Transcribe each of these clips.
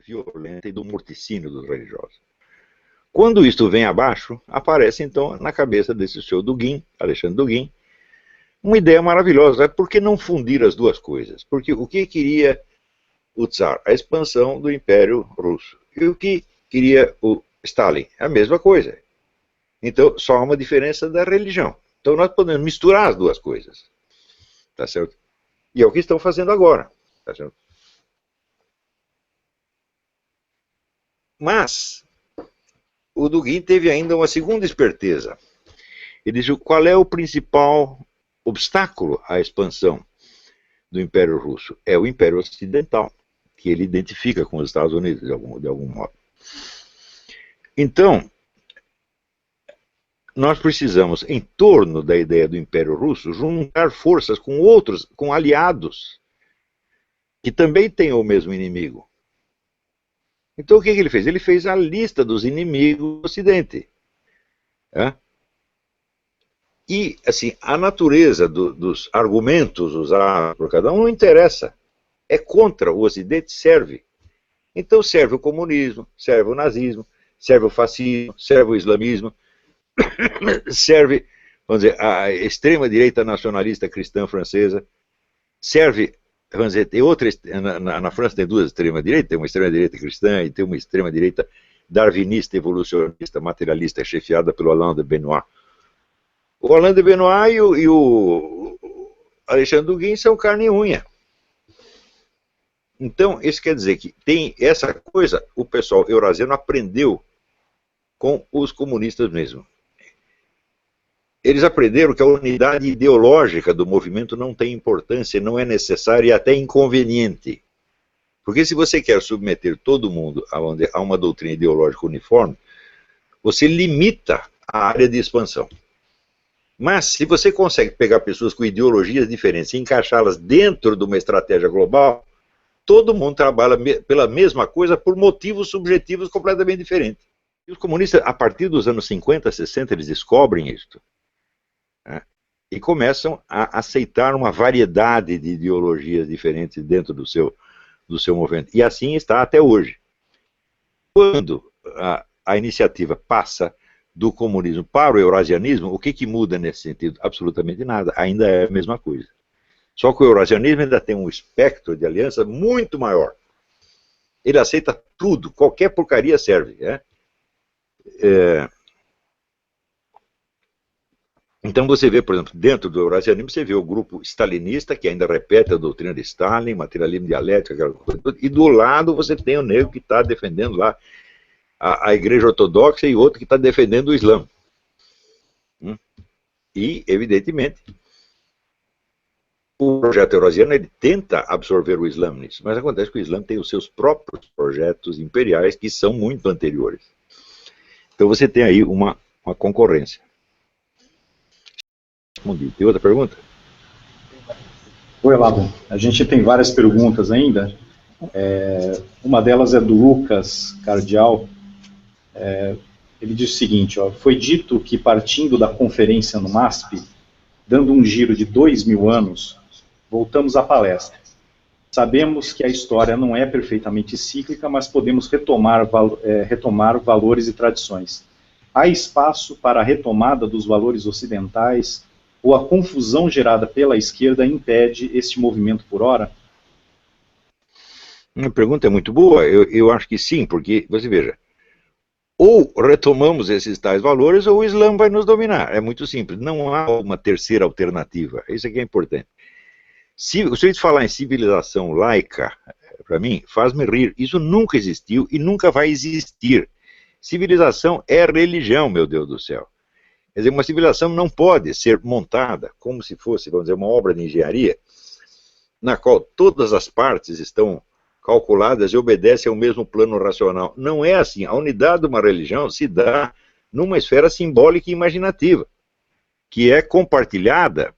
violenta e do morticínio dos religiosos. Quando isto vem abaixo, aparece então na cabeça desse senhor Dugin, Alexandre Dugin, uma ideia maravilhosa. Por que não fundir as duas coisas? Porque o que queria o Tsar? A expansão do Império Russo. E o que queria o Stalin? A mesma coisa. Então, só há uma diferença da religião. Então, nós podemos misturar as duas coisas. Tá certo? E é o que estão fazendo agora. Tá certo? Mas, o Dugin teve ainda uma segunda esperteza. Ele disse: qual é o principal obstáculo à expansão do Império Russo? É o Império Ocidental, que ele identifica com os Estados Unidos, de algum modo. Então, nós precisamos, em torno da ideia do Império Russo, juntar forças com outros, com aliados, que também têm o mesmo inimigo. Então, o que ele fez? Ele fez a lista dos inimigos do Ocidente. É? E, assim, a natureza dos argumentos usados por cada um não interessa. É contra o Ocidente, serve. Então serve o comunismo, serve o nazismo, serve o fascismo, serve o islamismo, serve, vamos dizer, a extrema-direita nacionalista cristã francesa, serve, vamos dizer, tem outra, na França tem duas extremas-direitas, tem uma extrema-direita cristã e tem uma extrema-direita darwinista, evolucionista, materialista, chefiada pelo Alain de Benoist. O Alain de Benoist e o Alexandre Dugin são carne e unha. Então, isso quer dizer que tem essa coisa, o pessoal eurasiano aprendeu com os comunistas mesmo. Eles aprenderam que a unidade ideológica do movimento não tem importância, não é necessária e até inconveniente. Porque se você quer submeter todo mundo a uma doutrina ideológica uniforme, você limita a área de expansão. Mas se você consegue pegar pessoas com ideologias diferentes e encaixá-las dentro de uma estratégia global, todo mundo trabalha pela mesma coisa por motivos subjetivos completamente diferentes. E os comunistas, a partir dos anos 50, 60, eles descobrem isso. Né? E começam a aceitar uma variedade de ideologias diferentes dentro do seu movimento. E assim está até hoje. Quando a iniciativa passa do comunismo para o eurasianismo, o que muda nesse sentido? Absolutamente nada. Ainda é a mesma coisa. Só que o eurasianismo ainda tem um espectro de aliança muito maior. Ele aceita tudo, qualquer porcaria serve. Né? Então você vê, por exemplo, dentro do eurasianismo, você vê o grupo stalinista, que ainda repete a doutrina de Stalin, materialismo dialético, aquela coisa, e do lado você tem o negro que está defendendo lá a igreja ortodoxa e outro que está defendendo o Islã. E, evidentemente, o projeto eurasiano ele tenta absorver o Islã nisso, mas acontece que o Islã tem os seus próprios projetos imperiais que são muito anteriores. Então você tem aí uma concorrência. Tem outra pergunta? Oi, Olavo. A gente tem várias perguntas ainda. Uma delas é do Lucas Cardial. Ele diz o seguinte, ó, foi dito que partindo da conferência no MASP, dando um giro de 2000 anos, voltamos à palestra. Sabemos que a história não é perfeitamente cíclica, mas podemos retomar valores e tradições. Há espaço para a retomada dos valores ocidentais ou a confusão gerada pela esquerda impede este movimento por hora? A pergunta é muito boa. Eu acho que sim, porque, você veja, ou retomamos esses tais valores ou o Islã vai nos dominar. É muito simples. Não há uma terceira alternativa. Isso aqui é importante. Se o senhor falar em civilização laica, para mim, faz-me rir. Isso nunca existiu e nunca vai existir. Civilização é religião, meu Deus do céu. Quer dizer, uma civilização não pode ser montada como se fosse, vamos dizer, uma obra de engenharia, na qual todas as partes estão calculadas e obedecem ao mesmo plano racional. Não é assim. A unidade de uma religião se dá numa esfera simbólica e imaginativa, que é compartilhada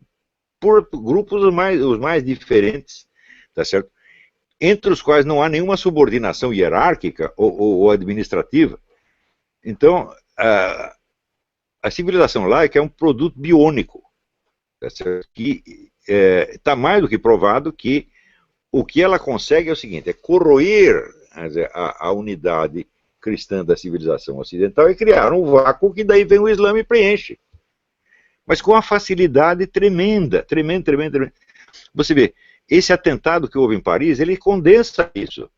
por grupos os mais diferentes, tá certo? Entre os quais não há nenhuma subordinação hierárquica ou administrativa. Então, a civilização laica é um produto biônico, tá certo? Que está mais do que provado que o que ela consegue é o seguinte, é corroer quer dizer, a unidade cristã da civilização ocidental e criaram um vácuo que daí vem o Islã e preenche. Mas com uma facilidade tremenda, tremenda, tremenda, tremenda. Você vê, esse atentado que houve em Paris, ele condensa isso.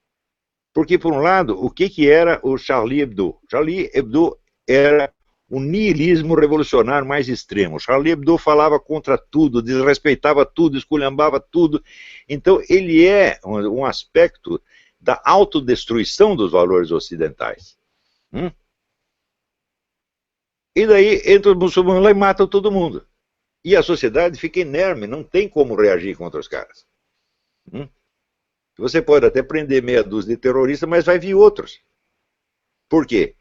Porque, por um lado, o que era o Charlie Hebdo? Charlie Hebdo era o niilismo revolucionário mais extremo. Charlie Hebdo falava contra tudo, desrespeitava tudo, esculhambava tudo. Então, ele é um aspecto da autodestruição dos valores ocidentais. E daí entra os muçulmanos lá e matam todo mundo. E a sociedade fica inerme, não tem como reagir contra os caras. Você pode até prender meia dúzia de terroristas, mas vai vir outros. Por quê?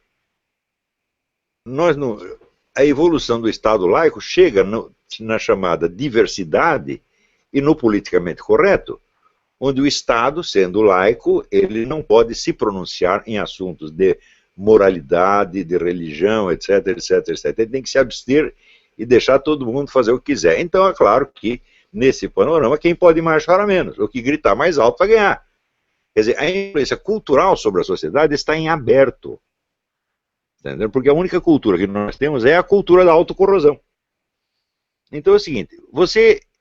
A evolução do Estado laico chega na chamada diversidade e no politicamente correto, onde o Estado, sendo laico, ele não pode se pronunciar em assuntos de moralidade, de religião, etc, etc, etc. Ele tem que se abster e deixar todo mundo fazer o que quiser. Então, é claro que, nesse panorama, quem pode mais chora menos, o que gritar mais alto vai ganhar. Quer dizer, a influência cultural sobre a sociedade está em aberto. Entendeu? Porque a única cultura que nós temos é a cultura da autocorrosão. Então é o seguinte,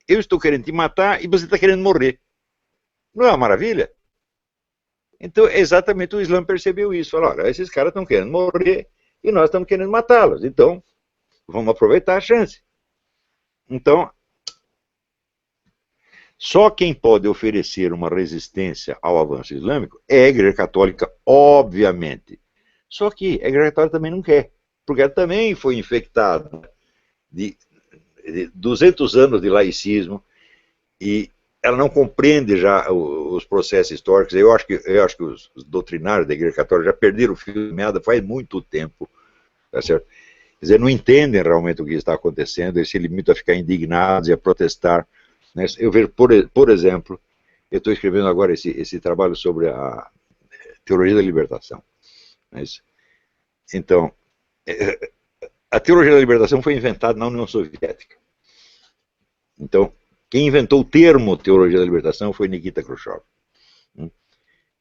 eu estou querendo te matar e você está querendo morrer. Não é uma maravilha? Então, exatamente o Islã percebeu isso. Falou, olha, esses caras estão querendo morrer e nós estamos querendo matá-los. Então, vamos aproveitar a chance. Então, só quem pode oferecer uma resistência ao avanço islâmico é a Igreja Católica, obviamente. Só que a Igreja Católica também não quer, porque ela também foi infectada de 200 anos de laicismo e ela não compreende já os processos históricos. Eu acho que os doutrinários da Igreja Católica já perderam o fio de meada faz muito tempo, tá certo? Quer dizer, não entendem realmente o que está acontecendo, eles se limitam a ficar indignados e a protestar. Né? Eu vejo, por exemplo, eu estou escrevendo agora esse trabalho sobre a teologia da libertação. Mas, então, a teologia da libertação foi inventada na União Soviética. Então, quem inventou o termo teologia da libertação foi Nikita Khrushchev.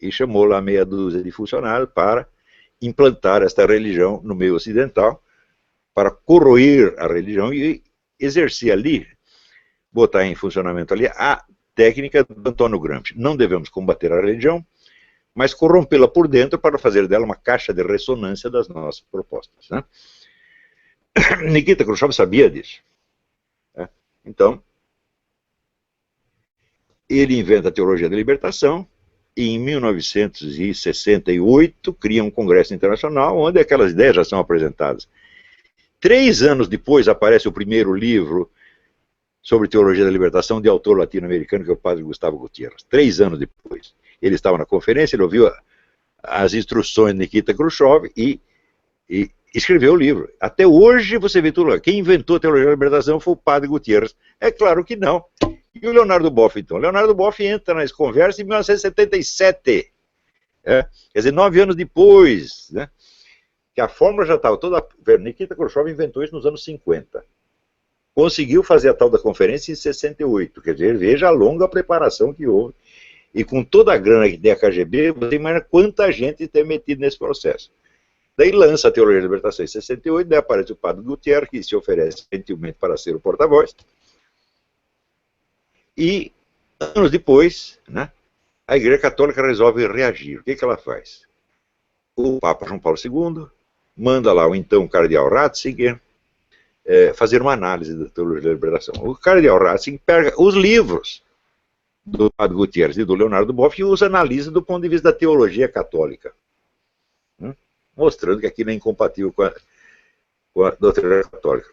E chamou lá meia dúzia de funcionários para implantar esta religião no meio ocidental, para corroer a religião e exercer ali, botar em funcionamento ali a técnica do Antônio Gramsci. Não devemos combater a religião, mas corrompê-la por dentro para fazer dela uma caixa de ressonância das nossas propostas. Né? Nikita Khrushchev sabia disso. Né? Então, ele inventa a teologia da libertação e em 1968 cria um congresso internacional onde aquelas ideias já são apresentadas. 3 anos depois aparece o primeiro livro sobre teologia da libertação de autor latino-americano, que é o padre Gustavo Gutiérrez. 3 anos depois. Ele estava na conferência, ele ouviu as instruções de Nikita Khrushchev e escreveu o livro. Até hoje você vê tudo lá. Quem inventou a teologia da libertação foi o padre Gutiérrez. É claro que não. E o Leonardo Boff, então? Leonardo Boff entra nessa conversa em 1977. Quer dizer, 9 anos depois. Né? Que a fórmula já estava toda... Nikita Khrushchev inventou isso nos anos 50. Conseguiu fazer a tal da conferência em 68. Quer dizer, veja a longa preparação que houve. E com toda a grana que tem a KGB, você imagina quanta gente tem metido nesse processo. Daí lança a teologia da libertação em 68, daí aparece o padre Gutierrez, que se oferece gentilmente para ser o porta-voz. E, anos depois, né, a Igreja Católica resolve reagir. O que ela faz? O Papa João Paulo II manda lá o então cardeal Ratzinger fazer uma análise da teologia da libertação. O cardeal Ratzinger pega os livros do padre Gutierrez e do Leonardo Boff e os analisa do ponto de vista da teologia católica. Mostrando que aquilo é incompatível com a doutrina católica.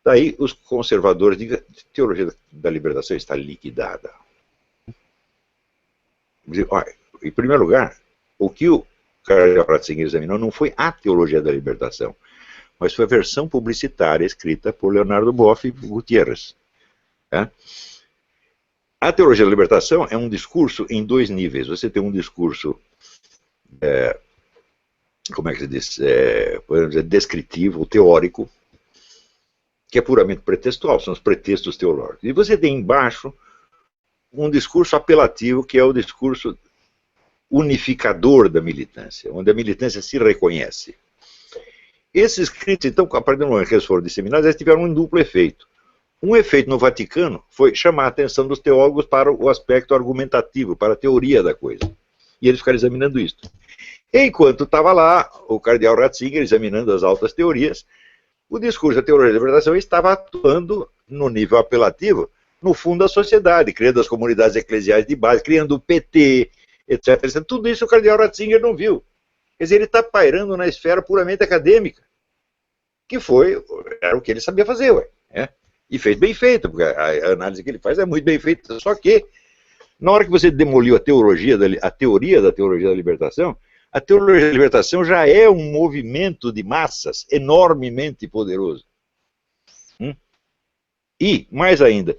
Daí os conservadores dizem que a teologia da libertação está liquidada. Em primeiro lugar, o que o cardeal Ratzinger examinou não foi a teologia da libertação, mas foi a versão publicitária escrita por Leonardo Boff e Gutierrez. A teologia da libertação é um discurso em 2 níveis. Você tem um discurso, como é que se diz, podemos dizer, descritivo, teórico, que é puramente pretextual, são os pretextos teológicos. E você tem embaixo um discurso apelativo, que é o discurso unificador da militância, onde a militância se reconhece. Esses escritos, então, a partir do momento que eles foram disseminados, eles tiveram um duplo efeito. Um efeito no Vaticano foi chamar a atenção dos teólogos para o aspecto argumentativo, para a teoria da coisa. E eles ficaram examinando isso. Enquanto estava lá o cardeal Ratzinger examinando as altas teorias, o discurso da teologia da libertação estava atuando no nível apelativo, no fundo da sociedade, criando as comunidades eclesiais de base, criando o PT, etc, etc. Tudo isso o cardeal Ratzinger não viu. Quer dizer, ele está pairando na esfera puramente acadêmica, que era o que ele sabia fazer, ué, né? E fez bem feito, porque a análise que ele faz é muito bem feita, só que, na hora que você demoliu a teoria da teologia da libertação, a teologia da libertação já é um movimento de massas enormemente poderoso. E, mais ainda,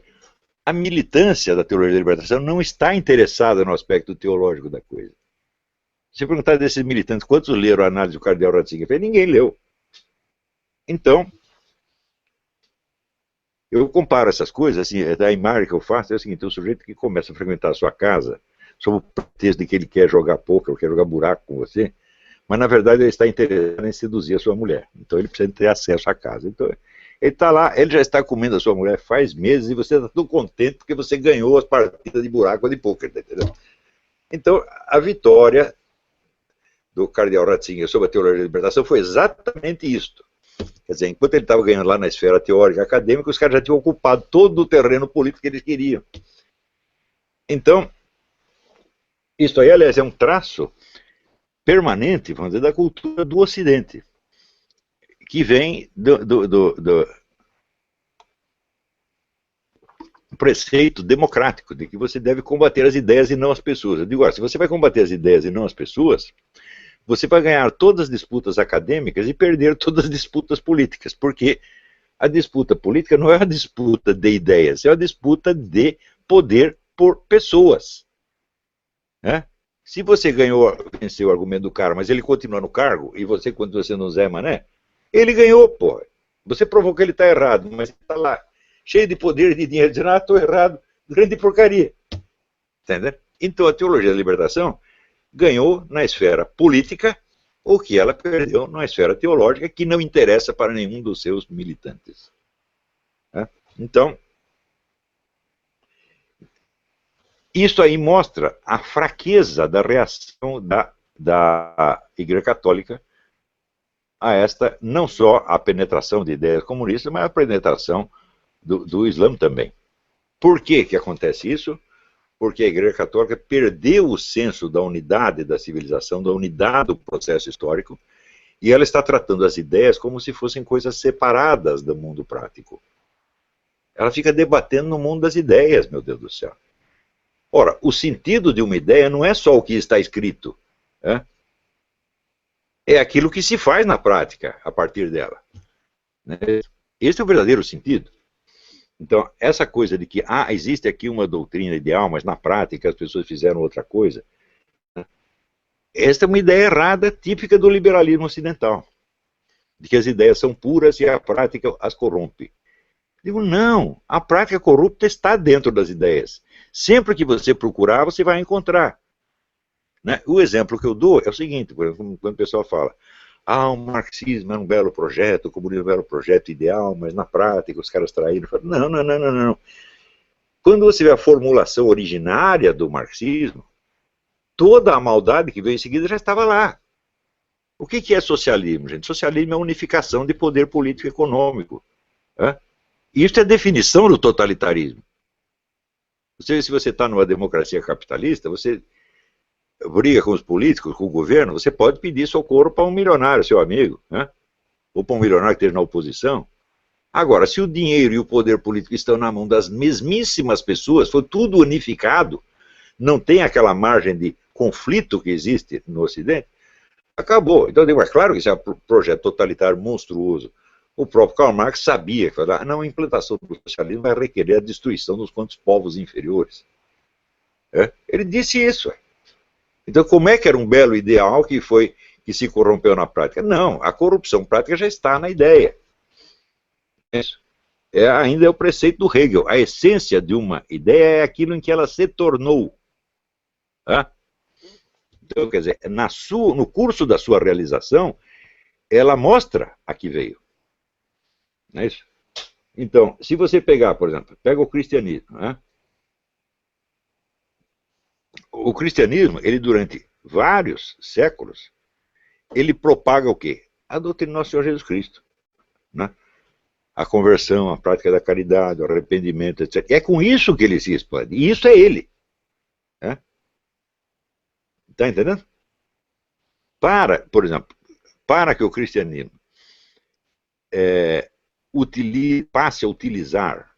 a militância da teologia da libertação não está interessada no aspecto teológico da coisa. Se você perguntar desses militantes, quantos leram a análise do cardeal Ratzinger? Ninguém leu. Então, eu comparo essas coisas, assim, a imagem que eu faço é o seguinte: o sujeito que começa a frequentar a sua casa, sob o pretexto de que ele quer jogar poker, ou quer jogar buraco com você, mas na verdade ele está interessado em seduzir a sua mulher. Então ele precisa ter acesso à casa. Então ele está lá, ele já está comendo a sua mulher faz meses e você está tudo contente porque você ganhou as partidas de buraco ou de poker, entendeu? Então a vitória do cardeal Ratzinger sobre a teologia da libertação foi exatamente isto. Quer dizer, enquanto ele estava ganhando lá na esfera teórica acadêmica, os caras já tinham ocupado todo o terreno político que eles queriam. Então, isso aí, aliás, é um traço permanente, vamos dizer, da cultura do Ocidente, que vem do preceito democrático, de que você deve combater as ideias e não as pessoas. Eu digo, se você vai combater as ideias e não as pessoas, você vai ganhar todas as disputas acadêmicas e perder todas as disputas políticas, porque a disputa política não é uma disputa de ideias, é uma disputa de poder por pessoas. Né? Se você venceu o argumento do cara, mas ele continua no cargo, e você continua sendo um Zé Mané, ele ganhou, porra. Você provou que ele está errado, mas ele está lá, cheio de poder e de dinheiro, dizendo, estou errado, grande porcaria. Entendeu? Então a teologia da libertação ganhou na esfera política o que ela perdeu na esfera teológica, que não interessa para nenhum dos seus militantes. Então, isso aí mostra a fraqueza da reação da Igreja Católica a esta, não só a penetração de ideias comunistas, mas a penetração do Islã também. Por que acontece isso? Porque a Igreja Católica perdeu o senso da unidade da civilização, da unidade do processo histórico, e ela está tratando as ideias como se fossem coisas separadas do mundo prático. Ela fica debatendo no mundo das ideias, meu Deus do céu. Ora, o sentido de uma ideia não é só o que está escrito, é aquilo que se faz na prática a partir dela. Esse é o verdadeiro sentido. Então, essa coisa de que existe aqui uma doutrina ideal, mas na prática as pessoas fizeram outra coisa, esta é uma ideia errada, típica do liberalismo ocidental, de que as ideias são puras e a prática as corrompe. Digo, não, a prática corrupta está dentro das ideias. Sempre que você procurar, você vai encontrar. O exemplo que eu dou é o seguinte, por exemplo, quando o pessoal fala, o marxismo é um belo projeto, o comunismo é um belo projeto ideal, mas na prática os caras traíram. Não. Quando você vê a formulação originária do marxismo, toda a maldade que veio em seguida já estava lá. O que é socialismo, gente? Socialismo é a unificação de poder político e econômico. Isso é a definição do totalitarismo. Se você está numa democracia capitalista, você briga com os políticos, com o governo, você pode pedir socorro para um milionário, seu amigo, ou para um milionário que esteja na oposição. Agora, se o dinheiro e o poder político estão na mão das mesmíssimas pessoas, foi tudo unificado, não tem aquela margem de conflito que existe no Ocidente, acabou. Então, é claro que isso é um projeto totalitário monstruoso. O próprio Karl Marx sabia que a implantação do socialismo vai requerer a destruição dos quantos povos inferiores. Ele disse isso. Então, como é que era um belo ideal que se corrompeu na prática? Não, a corrupção prática já está na ideia. Isso. Ainda é o preceito do Hegel. A essência de uma ideia é aquilo em que ela se tornou. Então, quer dizer, no curso da sua realização, ela mostra a que veio. Não é isso? Então, se você pegar, por exemplo, pega o cristianismo, né? O cristianismo, ele durante vários séculos, ele propaga o quê? A doutrina do nosso Senhor Jesus Cristo, né? A conversão, a prática da caridade, o arrependimento, etc. É com isso que ele se expande. E isso é ele. Né? Está entendendo? Por exemplo, para que o cristianismo passe a utilizar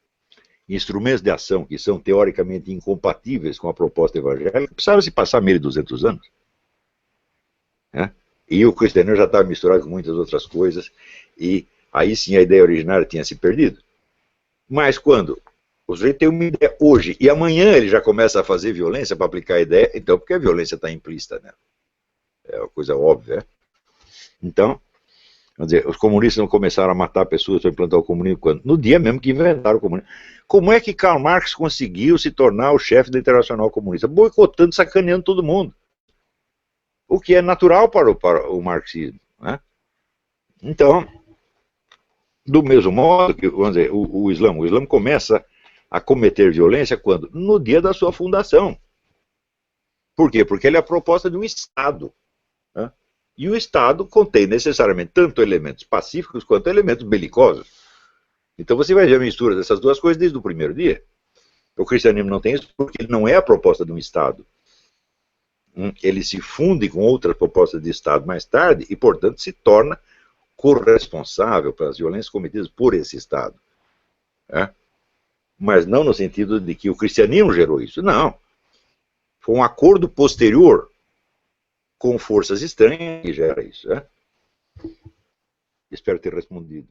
instrumentos de ação que são teoricamente incompatíveis com a proposta evangélica, precisava se passar 1.200 anos. Né? E o cristianismo já estava misturado com muitas outras coisas, e aí sim a ideia originária tinha se perdido. Mas quando o sujeito tem uma ideia hoje, e amanhã ele já começa a fazer violência para aplicar a ideia, então porque a violência está implícita, né? É uma coisa óbvia. Então, vamos dizer, os comunistas não começaram a matar pessoas para implantar o comunismo quando? No dia mesmo que inventaram o comunismo. Como é que Karl Marx conseguiu se tornar o chefe da Internacional Comunista? Boicotando, sacaneando todo mundo. O que é natural para o marxismo. Né? Então, do mesmo modo que, vamos dizer, o Islã começa a cometer violência quando? No dia da sua fundação. Por quê? Porque ele é a proposta de um Estado. Né? E o Estado contém necessariamente tanto elementos pacíficos quanto elementos belicosos. Então você vai ver a mistura dessas duas coisas desde o primeiro dia. O cristianismo não tem isso porque ele não é a proposta de um Estado. Ele se funde com outras propostas de Estado mais tarde e, portanto, se torna corresponsável pelas violências cometidas por esse Estado. Né? Mas não no sentido de que o cristianismo gerou isso. Não. Foi um acordo posterior com forças estranhas que gera isso. Né? Espero ter respondido.